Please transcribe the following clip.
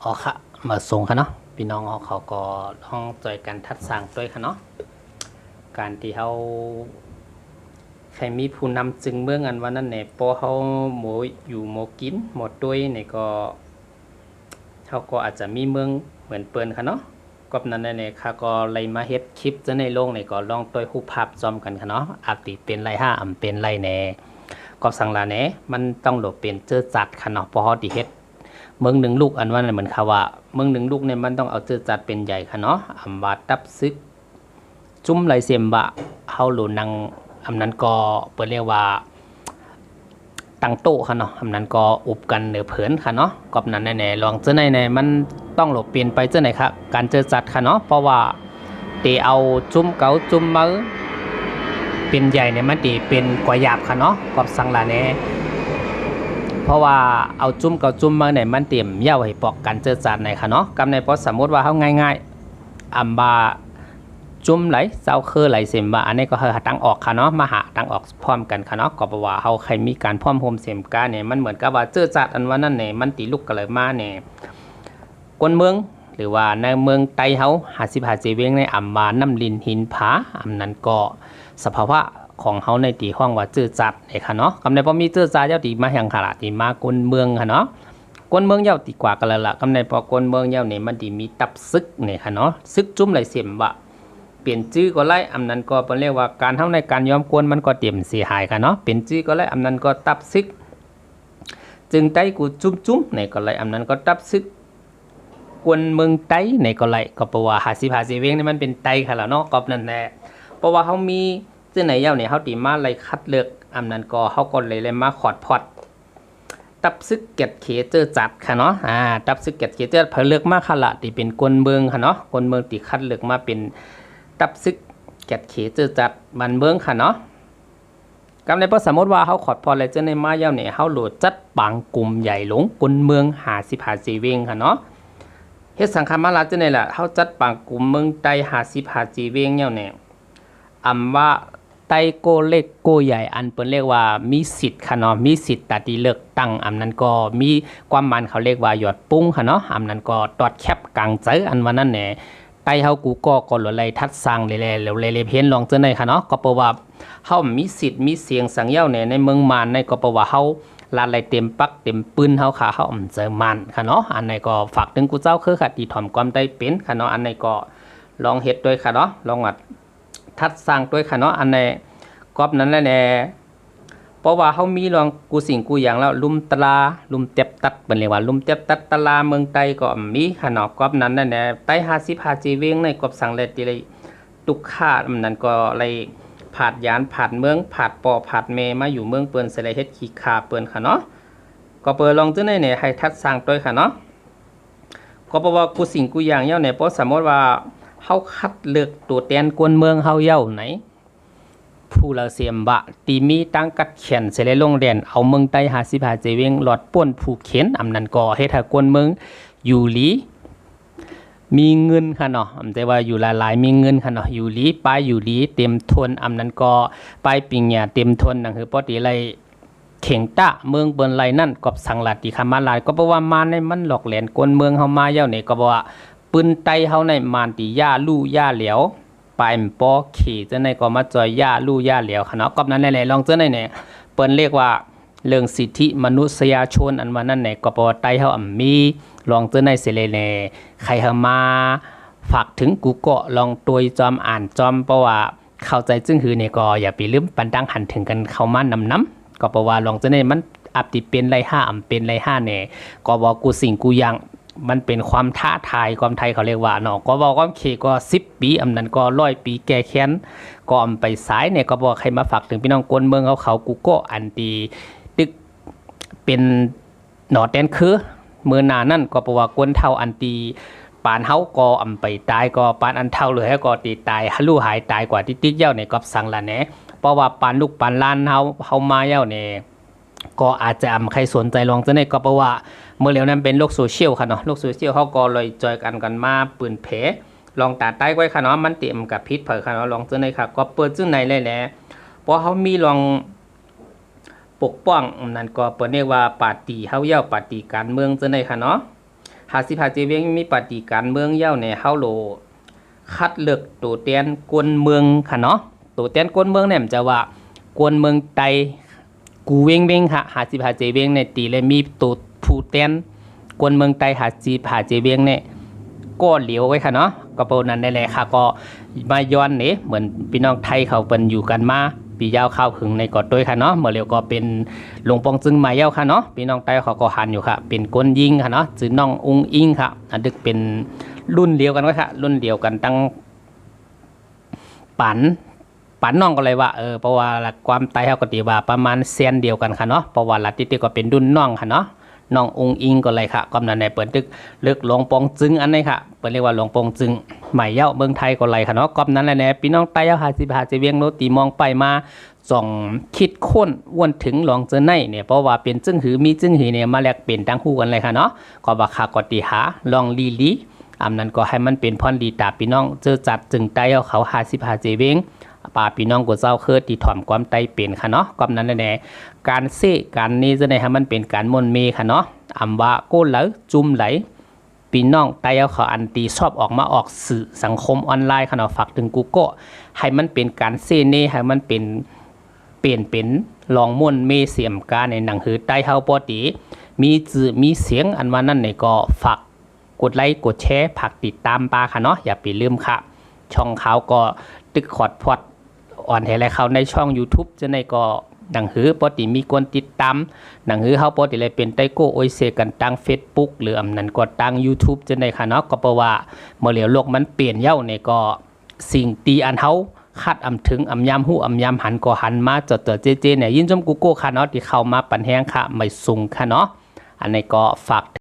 อ๋อค่ะมาส่งค่ะเนาะพี่น้องเขาก็ต้องจอยกันทัดสร้างด้วยค่ะเนาะการที่เขาใครมีผู้นำจึงเมืองอันวันนั้นเนี่ยพอเขาหมูอยู่หมูกินหมดด้วยเนี่ยก็เขาก็อาจจะมีเมืองเหมือนเปิ้นค่ะเนาะก็นั้นเนี่ยค่ะก็เลยมาเฮ็ดคลิปจะในโลกเนี่ยก็ลองตัวรูปภาพจอมกันค่ะเนาะอาจติเป็นไรห้าเป็นไรแน่ก็สั่งลาแน่มันต้องหลบเป็นเจอจัดค่ะเนาะพอที่เฮ็ด เมืองหนึ่งลูกอันว่าเหมือนคำว่าเมืองหนึ่งลูกเนี่ยมันต้องเอาเจอจัดเป็นใหญ่ค่ะเนาะอำบาตับซึกจุ้มไหลเสียมบะเฮาหลูนังอำนั้นก็เปิดเรียกว่าตั้งโต๊ะค่ะเนาะอำนั้นก็อุบกันเหนือเผินค่ะเนาะกอบนั้นแน่ๆลองเจ้าไหนมันต้องหลบเปลี่ยนไปเจ้าไหนครับการเจอจัดค่ะเนาะเพราะว่าเตเอาจุ้มเกาจุ้มมือเป็นใหญ่เนี่ยมันตีเป็นกว่าหยาบค่ะเนาะกอบสังลาแน่เพราะว่าเอาจุ้มกับจุ้มมาเนี่ยมันเตรียมเย่าให้ปอกกันเจอจานในค่ะเนาะกำในพอสมมติว่าเขาง่ายๆอัมบาจุ้มไหลเจ้าคือไหลเสียมบาอันนี้ก็คือตั้งออกค่ะเนาะมาหาตั้งออกพร้อมกันค่ะเนาะก็บอกว่าเขาใครมีการพร้อมโฮมเสียมกาเนี่ยมันเหมือนกับว่าเจอจัดอันว่านั่นเนี่ยมันตีลูกกันเลยมาเนี่ยกวนเมืองหรือว่าในเมืองไต้เขา50 50เวงในอัมบาน้ำลินหินผาอันนั้นก็สภาวะของเขาในตีห้องว่าจื้อจัดไอ้ค่ะเนาะกำในพอมีจื้อจัดเจ้าตีมาอย่างขนาดตีมากวนเมืองค่ะเนาะกวนเมืองเย้าตีกว่ากันละกำในพอกวนเมืองเย้าเนี่ยมันตีมีตับซึกเนี่ยค่ะเนาะซึกจุ้มไหลเสียมบะเปลี่ยนจื้อก็ไล่อำนั้นก็เป็นเรียกว่าการเท่าในการย้อมกวนมันก็เตรียมเสียหายค่ะเนาะเป็นจื้อก็ไล่อำนั้นก็ตับซึกจึงไต้กูจุ้มเนี่ยก็ไล่อำนั้นก็ตับซึกกวนเมืองไต้เนี่ยก็ไล่ก็เพราะว่า50 50เวงนี่มันเป็นไต้ค่ะแล้วเนาะก็นั่นแหละเพราะว่าเขามีซึ่งในเย้าเนี่ยเขาตีมาไล่คัดเลือกอำนั้นก็เขาก็เลยมาขอดพอดตับซึกเก็ดเขเจอจัดค่ะเนาะตับซึกเก็ดเขเจอเพิ่นเลือกมาค่ะละที่เป็นกวนเมืองค่ะเนาะกวนเมืองที่คัดเลือกมาเป็นตับซึกเก็ดเขเจอจัดบ้านเมืองค่ะเนาะกำในพอสมมติว่าเขาขอดพออะไรเจอในมาเย้าเนี่ยเขาโหลดจัดปังกลุ่มใหญ่หลงกวนเมือง50 50เวงค่ะเนาะเฮ็ดสังฆมาลาเจานี่แหละเขาจัดปังกลุ่มเมืองใต้50 50เวงเย้าเนี่ยอำว่าไต้โกเล็กโกใหญ่อันเปิ้นเรียกว่ามีสิทธิ์ค่ะเนาะมีสิทธิ์ตัดเลือกตั้งอำนั้นก็มีความมันเขาเรียกว่ายอดปุ้งค่ะเนาะอำนั้นก็ตอดแคบกลางใจอันวันนั้นแหน่ไต้เฮากูก็หลเลยทัดสร้างเลยแล้วเลยเพี้ยนลองเจอในค่ะเนาะก็เพราะว่าเฮามีสิทธิ์มีเสียงสังเย้าในเมืองมานในก็เพราะว่าเฮาลาดไหลเต็มปักเต็มปืนเฮาค่ะเฮาเจอมันค่ะเนาะอันไหนก็ฝากถึงกูเจ้าคือค่ะที่ถ่อมความได้เป็นค่ะเนาะอันไหนก็ลองเฮ็ดด้วยค่ะเนาะลองอัดทัดสร้างด้วยค่ะเนาะอันในกอบนั้นแหละเพราะว่าเขามีลองกูสิ่งกูอย่างแล้วลุมตลาลุมเต็บตัดเป็นเรียกว่าลุมเต็บตัดตลาเมืองไต้ก็มีค่ะเนาะกอบนั้นแหละไต้50 50เวงในกอบสังเลติเลยตุกขาดนั้นก็เลยผาดยานผาดเมืองผาดปอผาดเมมาอยู่เมืองเปิ้นเสลเฮ็ดขี้ขาเปิ้นค่ะเนาะก็เปิดลองจังได๋เนี่ยให้ทัดสร้างด้วยค่ะเนาะก็เพราะว่ากูสิ่งกูอย่างเย้าเนี่ยเพราะสมมติว่าเฮาคัดเลือกตัวแทนกวนเมืองเฮาเย้าไหนผู้ละเสียมบะตีมีตั้งกัดเขียนเสลลงเรียนเอาเมืองไต้50 50เวงหลอดป่นผู้เขียนอำนั้นก็เฮ็ดให้คนเมืองอยู่หลีมีเงินค่ะเนาะแต่ว่าอยู่หลายๆมีเงินค่ะเนาะอยู่หลีป้ายอยู่หลีเต็มทนอำนั้นก็ป้ายปิงหญ้าเต็มทนนั่นคือปกติไรเข่งตะเมืองเปิ้นไรนั่นกับสังลาติคามาลายก็เพราะว่ามาในมันหลอกแหลนคนเมืองเฮามาเย้านี่ก็บ่ว่าปืนไต้เฮาในมานติย่าลู่ย่าเหลียวปลายปอขี่เจ้าในก็มาจอยย่าลู่ย่าเหลียวค่ะเนาะก็นั้นแหละลองเจ้าในเนี่ยเปิ้นเรียกว่าเรื่องสิทธิมนุษยชนอันว่านั้นเนี่ยก็บ่ไต้เฮามีลองเจ้าในเสเลแน่ใครเฮามาฝากถึงกูก็ลองตวยจอมอ่านจอมเพราะว่าเข้าใจจึงคือเนี่ยก็อย่าไปลืมปันดังหันถึงกันเข้ามานำก็เพราะว่าลองเจ้าในมันอับติเป็นไรห้าเป็นไรห้าเนี่ยก็บอกกูสิ่งกูยังมันเป็นความท้าทายความไทยเขาเรียกว่าเนาะก็บอกว่าเคก็10 ปีอำนั้นก็100 ปีแก่แค้นก็อำไปสายเนี่ยก็บอกใครมาฝากถึงพี่น้องคนเมืองเขากูก็อันตีตึกเป็นหนอแตนคือเมื่อนานั่นก็บอกว่าคนเท่าอันตีปานเฮาก็อำไปตายก็ปานอันเท่าเลยก็ตีตายฮัลลูหายตายกว่าติ๊กเย้าเนี่ยก็สั่งละแหน่เพราะว่าปานลูกปานล้านเฮามาเย้าเนี่ยก็อาจจะใครสนใจลองจะได้ก็เพราะว่าเมื่อเร็วนั้นเป็นโลกโซเชียลค่ะเนาะโลกโซเชียลเขาก็เลยจอยกันมาปืนเพลองตาใต้ไว้ค่ะเนาะมันเต็มกับพิษเผยค่ะเนาะลองจะได้ค่ะก็เปิดซึ่งในเลยแหละเพราะเขามีลองปกป้องนั่นก็เปิดเรียกว่าปาร์ตี้เฮาเย้าปาร์ตี้การเมืองจะได้ค่ะเนาะ 55เจเวงมีปฏิการเมืองเย้าในเฮาโลคัดเลือกตัวแทนกวนเมืองค่ะเนาะตัวแทนกวนเมืองเนี่ยมันจะว่ากวนเมืองไตกูเวงค่ะ55เจเวงเนี่ยตีเลยมีตัวผู้แทนกวนเมืองไต55เจเวงเนี่ยก็เหลียวไว้ค่ะเนาะก็เปนั้นได้แหละค่ะก็มาย้อนนี่เหมือนพี่น้องไทยเขาเป็นอยู่กันมาปียาวข้าวขึงในกอดด้วยค่ะเนาะเมื่อเร็วก็เป็นหลวงปองจึงมาเย้าค่ะเนาะพี่น้องไต้เขาก็หันอยู่ค่ะเป็นก้นยิงค่ะเนาะจื่อน้องอุ้งอิงค่ะอันดึกเป็นรุ่นเดียวกันไว้ค่ะรุ่นเดียวกันตั้งปันน้องก็เลยว่าเพราะว่าความไต้เขาก็ตีว่าประมาณเซนเดียวกันค่ะเนาะเพราะว่าลัทธิก็เป็นรุ่นน้องค่ะเนาะน้ององค์อิงก็เลยค่ะกำนันในเปิดตึกเลือกหลวงปองจึงอันนี้ค่ะเปิดเรียกว่าหลวงปองจึงใหม่เย้าเมืองไทยก็เลยค่ะเนาะกำนันแหละแน่พี่น้องไต้เย้า55เจเวียงโนตีมองไปมาส่องคิดค้นวนถึงหลวงเจอในเนี่ยเพราะว่าเป็นจึงหือมีจึงหือเนี่ยมาแลกเป็นทั้งคู่กันเลยค่ะเนาะก็ว่าค่ะก็ตีหาลองลีอำนั้นก็ให้มันเป็นพรดีตาพี่น้องเจอจัดจึงไต้เย้าเขา55เจเวียงป่าพี่น้องกดเจ้าเคิดที่ถ่อมความไตเป็นค่ะเนาะกำนั้นแน่การเสการนี้จะได้ให้มันเป็นการมนเมค่ะเนาะอำว่าโก้ไหลจุ่มไหลพี่น้องไต้เขาอันตีชอบออกมาออกสื่อสังคมออนไลน์ค่ะเนาะฝากถึงกูก็ให้มันเป็นการเสเน่ให้มันเป็นเปลี่ยนเป็นลองม่วนเมเสียมกาในหนังหือไต้เฮาปอตีมีจื่อมีเสียงอันว่านั่นเนี่ยก็ฝากกดไลค์กดแชร์ฝากติดตามปาค่ะเนาะอย่าไปลืมค่ะช่องเขาก็ตึกขอดพอดอ่อนให้และเขาในช่อง YouTube จะในก็หนังหือปกติมีคนติดตามหนังหือเฮาปกติเลยเป็นไตโก้โอยเซกันตั้ง Facebook หรืออำนั้นก็ตั้ง YouTube จะในค่ะเนาะก็เพราะว่าเมื่อเหลียวโลกมันเปลี่ยนเย้าเนี่ยก็สิ่งตีอันเฮาคาดอำถึงอำยามหู้อำยามหันก็หันมาจดเจเนี่ยยินจมกูโก้ค่ะเนาะที่เข้ามาปันแฮงค่ะไม่สูงค่ะเนาะอันนี้ก็ฝาก